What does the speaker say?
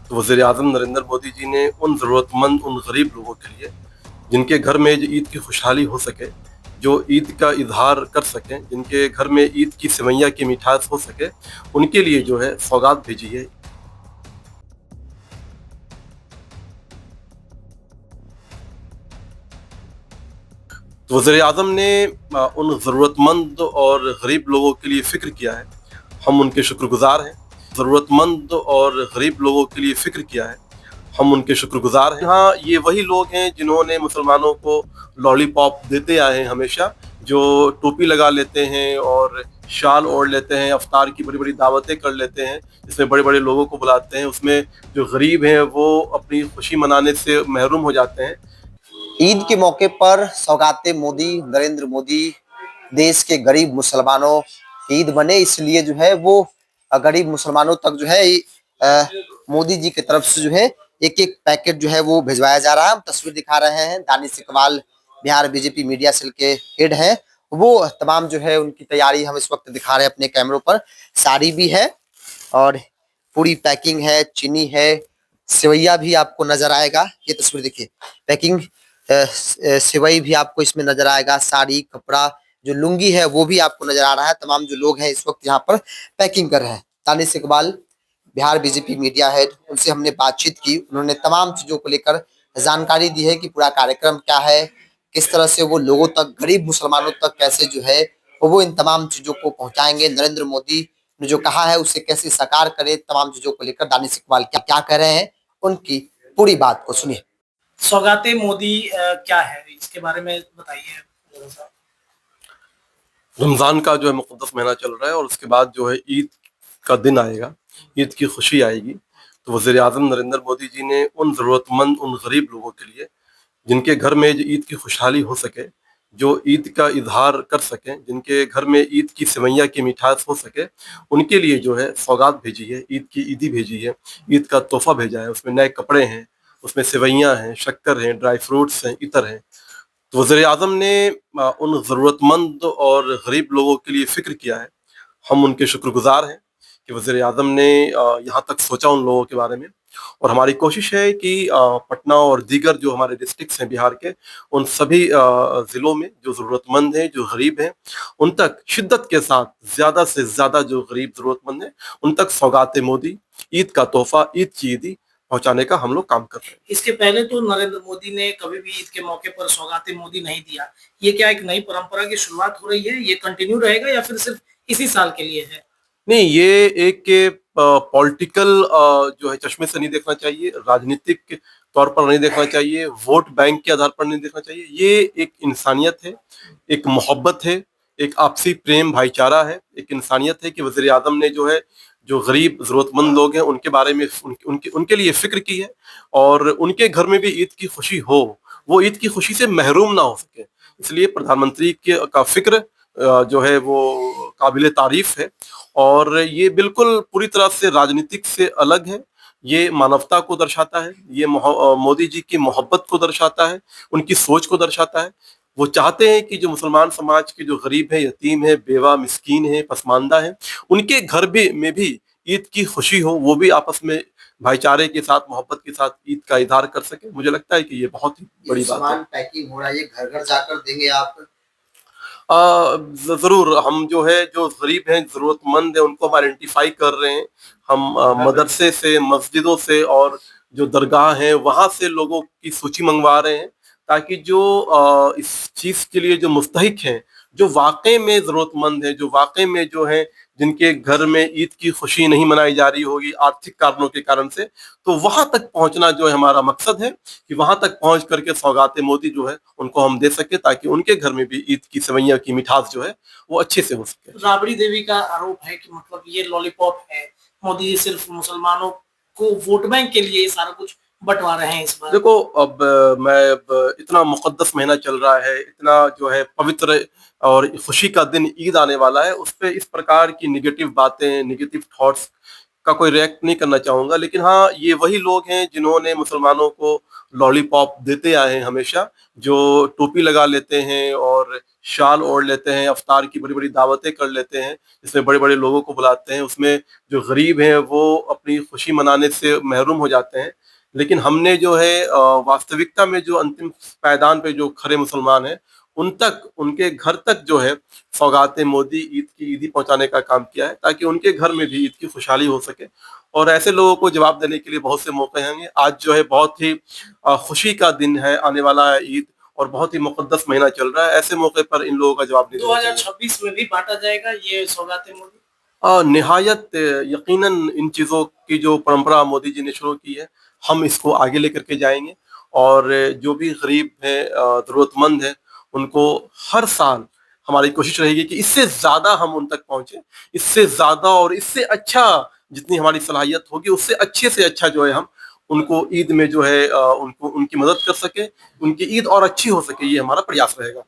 तो वज़ीर-ए-आज़म नरेंद्र मोदी जी ने उन ज़रूरतमंद, उन गरीब लोगों के लिए, जिनके घर में जो ईद की खुशहाली हो सके, जो ईद का इज़हार कर सकें, जिनके घर में ईद की सेवइयाँ की मिठास हो सके, उनके लिए जो है सौगात भेजी है। तो वज़ीर-ए-आज़म ने उन ज़रूरतमंद और गरीब लोगों के लिए फ़िक्र किया है। हम उनके शुक्रगुज़ार हैं। ज़रूरतमंद और गरीब लोगों के लिए फ़िक्र किया है। हम उनके शुक्रगुज़ार हैं। हाँ, ये वही लोग हैं जिन्होंने मुसलमानों को लॉलीपॉप देते आए हैं हमेशा, जो टोपी लगा लेते हैं और शाल ओढ़ लेते हैं, इफ्तार की बड़ी-बड़ी दावतें कर लेते हैं, जिसमें बड़े-बड़े लोगों को बुलाते हैं। उसमें जो गरीब हैं, वो अपनी खुशी मनाने से महरूम हो जाते हैं। ईद के मौके पर सौगाते मोदी, नरेंद्र मोदी देश के गरीब मुसलमानों ईद बने, इसलिए जो है वो गरीब मुसलमानों तक जो है मोदी जी की तरफ से जो है एक-एक पैकेट जो है वो भिजवाया जा रहा है। हम तस्वीर दिखा रहे हैं, Danish Iqbal Bihar BJP media cell के हेड हैं। वो तमाम जो है उनकी तैयारी हम इस वक्त दिखा रहे हैं अपने कैमरों पर। साड़ी भी है और पूरी पैकिंग है, चीनी है, सेवइया भी आपको नजर आएगा। ये तस्वीर देखिए, पैकिंग सेवई भी आपको इसमें नजर आएगा, साड़ी, कपड़ा, जो लुंगी है वो भी आपको नजर आ रहा है। तमाम जो लोग हैं इस वक्त यहाँ पर पैकिंग कर रहे हैं। Danish Iqbal Bihar BJP media head, उनसे हमने बातचीत की। उन्होंने तमाम चीजों को लेकर जानकारी दी है कि पूरा कार्यक्रम क्या है, किस तरह से वो लोगों तक, गरीब मुसलमानों तक कैसे जो है वो इन तमाम चीजों को पहुंचाएंगे। नरेंद्र मोदी ने जो कहा है उसे कैसे साकार करे, तमाम चीजों को लेकर दानिश इकबाल क्या क्या कह रहे हैं, उनकी पूरी बात को सुनिए। सौगाते मोदी क्या है, इसके बारे में बताइए। रमज़ान का जो है मुक़द्दस महीना चल रहा है और उसके बाद जो है ईद का दिन आएगा, ईद की खुशी आएगी। तो वज़ीर-ए-आज़म नरेंद्र मोदी जी ने उन ज़रूरतमंद, उन गरीब लोगों के लिए, जिनके घर में जो ईद की खुशहाली हो सके, जो ईद का इज़हार कर सकें, जिनके घर में ईद की सेवइयाँ की मिठास हो सके, उनके लिए जो है सौगात भेजी है, ईद की ईदी भेजी है, ईद का तोहफ़ा भेजा है। उसमें नए कपड़े हैं, उसमें सेवइयाँ हैं, शक्कर हैं, ड्राई फ्रूट्स हैं, इत्र हैं। तो वज़ीर-ए-आज़म ने उन ज़रूरतमंद और गरीब लोगों के लिए फ़िक्र किया है। हम उनके शुक्रगुज़ार हैं कि वज़ीर-ए-आज़म ने यहाँ तक सोचा उन लोगों के बारे में, और हमारी कोशिश है कि पटना और दीगर जो हमारे डिस्ट्रिक्ट्स हैं बिहार के, उन सभी ज़िलों में जो ज़रूरतमंद हैं, जो गरीब हैं, उन तक शिद्दत के साथ ज़्यादा से ज़्यादा जो गरीब ज़रूरतमंद हैं, उन तक सौगात मोदी, ईद का तोहफ़ा, ईद की ईदी पहुँचाने का हम लोग काम कर रहे हैं। इसके पहले तो नरेंद्र मोदी ने कभी भी ईद के मौके पर सौगाते मोदी नहीं दिया। ये क्या एक नई परंपरा की शुरुआत हो रही है? ये कंटिन्यू रहेगा या फिर सिर्फ इसी साल के लिए है? नहीं, ये एक पॉलिटिकल जो है चश्मे से नहीं देखना चाहिए, राजनीतिक तौर पर नहीं देखना चाहिए, वोट बैंक के आधार पर नहीं देखना चाहिए। ये एक इंसानियत है, एक मोहब्बत है, एक आपसी प्रेम भाईचारा है, एक इंसानियत है कि वज़ीर-ए-आज़म ने जो है, जो गरीब ज़रूरतमंद लोग हैं उनके बारे में उनके उनके लिए फ़िक्र की है, और उनके घर में भी ईद की खुशी हो, वो ईद की खुशी से महरूम ना हो सके। इसलिए प्रधानमंत्री के का फ़िक्र जो है वो काबिल तारीफ़ है, और ये बिल्कुल पूरी तरह से राजनीतिक से अलग है। ये मानवता को दर्शाता है, ये मोदी जी की मोहब्बत को दर्शाता है, उनकी सोच को दर्शाता है। वो चाहते हैं कि जो मुसलमान समाज के जो गरीब हैं, यतीम हैं, बेवा, मिस्कीन हैं, पसमानदा हैं, उनके घर भी में भी ईद की खुशी हो, वो भी आपस में भाईचारे के साथ, मोहब्बत के साथ ईद का इज़हार कर सकें। मुझे लगता है कि ये बहुत ही बड़ी बात है। सामान पैकिंग हो रहा है, ये घर-घर जाकर देंगे आप? ज़रूर, हम जो है, जो गरीब हैं, ज़रूरतमंद हैं, उनको हम आइडेंटिफ़ाई कर रहे हैं। हम मदरसे से, मस्जिदों से और जो दरगाह हैं, वहाँ से लोगों की सूची मँगवा रहे हैं, ताकि जो इस चीज़ के लिए जो मुस्तहिक हैं, जो वाक़ई में ज़रूरतमंद हैं, जो वाक़ई में जो हैं, जिनके घर में ईद की खुशी नहीं मनाई जा रही होगी आर्थिक कारणों के कारण से, तो वहाँ तक पहुँचना जो है हमारा मकसद है, कि वहाँ तक पहुँच करके सौगात मोदी जो है उनको हम दे सकें, ताकि उनके घर में भी ईद की सेवइयाँ की मिठास जो है वो अच्छे से हो सके। राबड़ी देवी का आरोप है कि मतलब ये लॉलीपॉप है, मोदी जी सिर्फ मुसलमानों को वोट बैंक के लिए ये सारा कुछ बँटवा रहे हैं इस बार। देखो, अब इतना मुक़द्दस महीना चल रहा है, इतना जो है पवित्र और खुशी का दिन ईद आने वाला है, उस पे इस प्रकार की नेगेटिव बातें, नेगेटिव थॉट्स का कोई रिएक्ट नहीं करना चाहूंगा, लेकिन हाँ ये वही लोग हैं जिन्होंने मुसलमानों को लॉलीपॉप देते आए हैं हमेशा, जो टोपी लगा लेते हैं और शाल ओढ़ लेते हैं, अफ्तार की बड़ी बड़ी दावतें कर लेते हैं जिसमें बड़े बड़े लोगों को बुलाते हैं, उसमें जो गरीब हैं वो अपनी खुशी मनाने से महरूम हो जाते हैं। लेकिन हमने जो है वास्तविकता में जो अंतिम पायदान पे जो खरे मुसलमान हैं उन तक, उनके घर तक जो है सौगात मोदी ईद की ईदी पहुंचाने का काम किया है, ताकि उनके घर में भी ईद की खुशहाली हो सके। और ऐसे लोगों को जवाब देने के लिए बहुत से मौके होंगे। आज जो है बहुत ही खुशी का दिन है, आने वाला है ईद, और बहुत ही मुकद्दस महीना चल रहा है। ऐसे मौके पर इन लोगों का जवाब नहीं देना चाहिए। 2026 में भी बांटा जाएगा ये सौगात मोदी? निहायत यकीनन इन चीज़ों की जो परंपरा मोदी जी ने शुरू की है, हम इसको आगे लेकर के जाएंगे। और जो भी गरीब है, ज़रूरतमंद है, उनको हर साल हमारी कोशिश रहेगी कि इससे ज़्यादा हम उन तक पहुँचे, इससे ज़्यादा और इससे अच्छा, जितनी हमारी सलाहियत होगी उससे अच्छे से अच्छा जो है हम उनको ईद में जो है उनको उनकी मदद कर सके, उनकी ईद और अच्छी हो सके, ये हमारा प्रयास रहेगा।